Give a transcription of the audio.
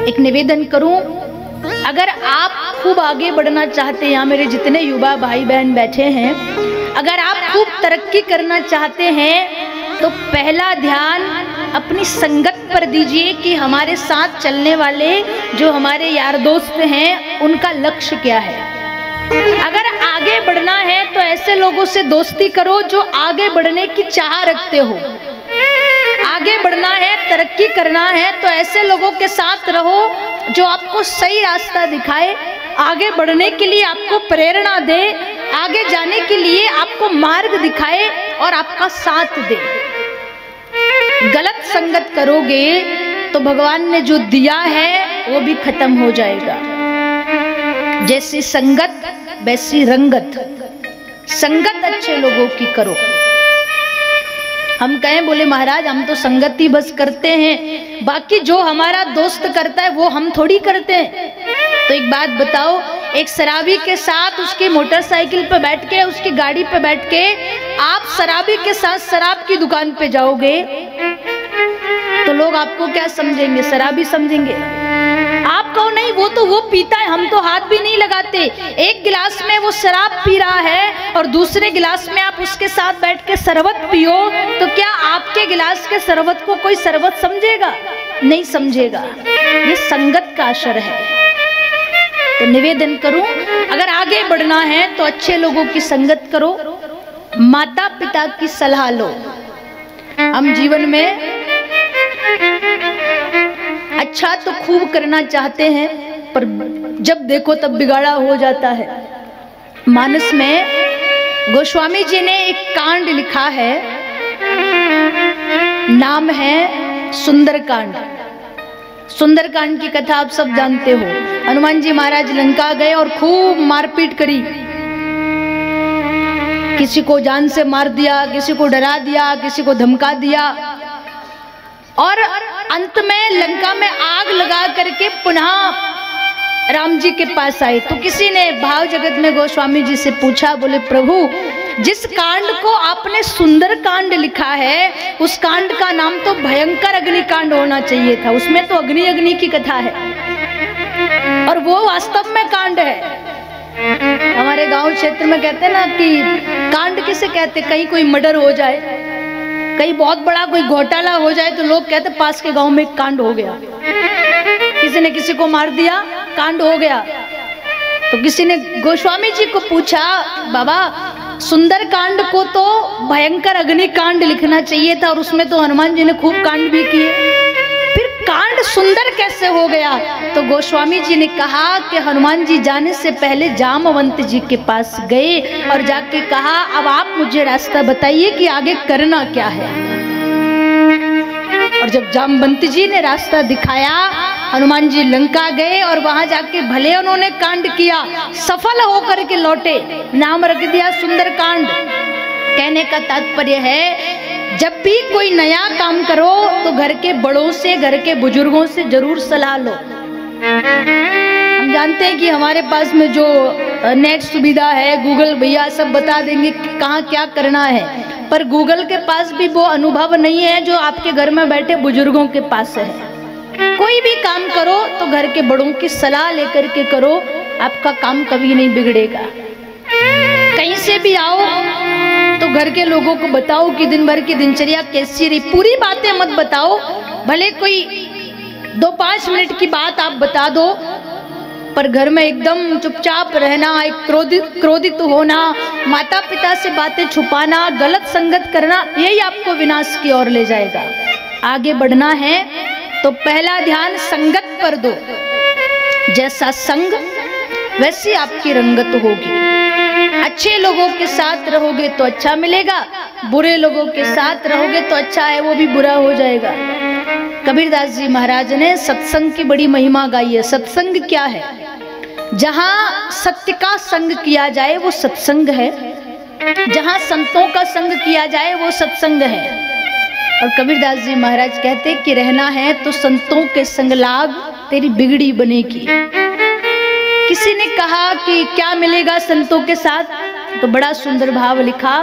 एक निवेदन करूं, अगर आप खूब आगे बढ़ना चाहते हैं, यहाँ मेरे जितने युवा भाई बहन बैठे हैं, अगर आप खूब तरक्की करना चाहते हैं तो पहला ध्यान अपनी संगत पर दीजिए कि हमारे साथ चलने वाले जो हमारे यार दोस्त हैं उनका लक्ष्य क्या है। अगर आगे बढ़ना है तो ऐसे लोगों से दोस्ती करो जो आगे बढ़ने की चाह रखते हो। आगे बढ़ना है, तरक्की करना है तो ऐसे लोगों के साथ रहो जो आपको सही रास्ता दिखाए, आगे बढ़ने के लिए आपको प्रेरणा दे, आगे जाने के लिए आपको मार्ग दिखाए और आपका साथ दे। गलत संगत करोगे तो भगवान ने जो दिया है वो भी खत्म हो जाएगा। जैसी संगत वैसी रंगत। संगत अच्छे लोगों की करो। हम कहें बोले महाराज हम तो संगत ही बस करते हैं, बाकी जो हमारा दोस्त करता है वो हम थोड़ी करते हैं। तो एक बात बताओ, एक शराबी के साथ उसकी मोटरसाइकिल पे बैठ के, उसकी गाड़ी पे बैठ के आप शराबी के साथ शराब की दुकान पे जाओगे तो लोग आपको क्या समझेंगे? शराबी समझेंगे। आप कहो नहीं वो तो वो पीता है, हम तो हाथ भी नहीं लगाते। एक गिलास में वो शराब पी रहा है और दूसरे गिलास में आप उसके साथ बैठ के शरबत पियो, तो क्या आपके गिलास के शरबत को कोई शरबत समझेगा? नहीं समझेगा। ये संगत का असर है। तो निवेदन करूं, अगर आगे बढ़ना है तो अच्छे लोगों की संगत करो, माता पिता की सलाह लो। हम जीवन में अच्छा तो खूब करना चाहते हैं पर जब देखो तब बिगाड़ा हो जाता है। मानस में गोस्वामी जी ने एक कांड लिखा है, नाम है सुंदरकांड। सुंदरकांड की कथा आप सब जानते हो। हनुमान जी महाराज लंका गए और खूब मारपीट करी, किसी को जान से मार दिया, किसी को डरा दिया, किसी को धमका दिया और अंत में लंका में आग लगा करके पुनः राम जी के पास आए। तो किसी ने भाव जगत में गोस्वामी जी से पूछा, बोले प्रभु जिस कांड को आपने सुंदर कांड लिखा है उस कांड का नाम तो भयंकर अग्निकांड होना चाहिए था, उसमें तो अग्नि अग्नि की कथा है और वो वास्तव में कांड है। हमारे गांव क्षेत्र में कहते हैं ना कि कांड किसे कहते, कहीं कोई मर्डर हो जाए, कहीं बहुत बड़ा कोई घोटाला हो जाए तो लोग कहते पास के गांव में एक कांड हो गया, किसी ने किसी को मार दिया, कांड हो गया। तो किसी ने गोस्वामी जी को पूछा, बाबा सुंदर कांड को तो भयंकर अग्निकांड लिखना चाहिए था और उसमें तो हनुमान जी ने खूब कांड भी किए, फिर कांड सुंदर कैसे हो गया? तो गोस्वामी जी ने कहा कि हनुमान जी जाने से पहले जामवंत जी के पास गए और जाके कहा अब आप मुझे रास्ता बताइए कि आगे करना क्या है। और जब जामवंत जी ने रास्ता दिखाया, हनुमान जी लंका गए और वहां जाके भले उन्होंने कांड किया, सफल होकर के लौटे, नाम रख दिया सुंदरकांड। कहने का तात्पर्य है जब भी कोई नया काम करो तो घर के बड़ों से, घर के बुजुर्गों से जरूर सलाह लो। हम जानते हैं कि हमारे पास में जो नेट सुविधा है, गूगल भैया सब बता देंगे कि कहाँ क्या करना है, पर गूगल के पास भी वो अनुभव नहीं है जो आपके घर में बैठे बुजुर्गों के पास है। कोई भी काम करो तो घर के बड़ों की सलाह लेकर के करो, आपका काम कभी नहीं बिगड़ेगा। कहीं से भी आओ तो घर के लोगों को बताओ कि दिन भर की दिनचर्या कैसी रही, पूरी बातें मत बताओ, भले कोई 2-5 मिनट की बात आप बता दो, पर घर में एकदम चुपचाप रहना, एक क्रोधित होना, माता पिता से बातें छुपाना, गलत संगत करना, यही आपको विनाश की ओर ले जाएगा। आगे बढ़ना है तो पहला ध्यान संगत पर दो। जैसा संग वैसी आपकी रंगत होगी। अच्छे लोगों के साथ रहोगे तो अच्छा मिलेगा, बुरे लोगों के साथ रहोगे तो अच्छा है वो भी बुरा हो जाएगा। कबीरदास जी महाराज ने सत्संग की बड़ी महिमा गाई है। सत्संग क्या है? जहां सत्य का संग किया जाए वो सत्संग है, जहां संतों का संग किया जाए वो सत्संग है। और कबीरदास जी महाराज कहते कि रहना है तो संतों के संग लाग, तेरी बिगड़ी बनेगी। किसी ने कहा कि क्या मिलेगा संतों के साथ, तो बड़ा सुंदर भाव लिखा,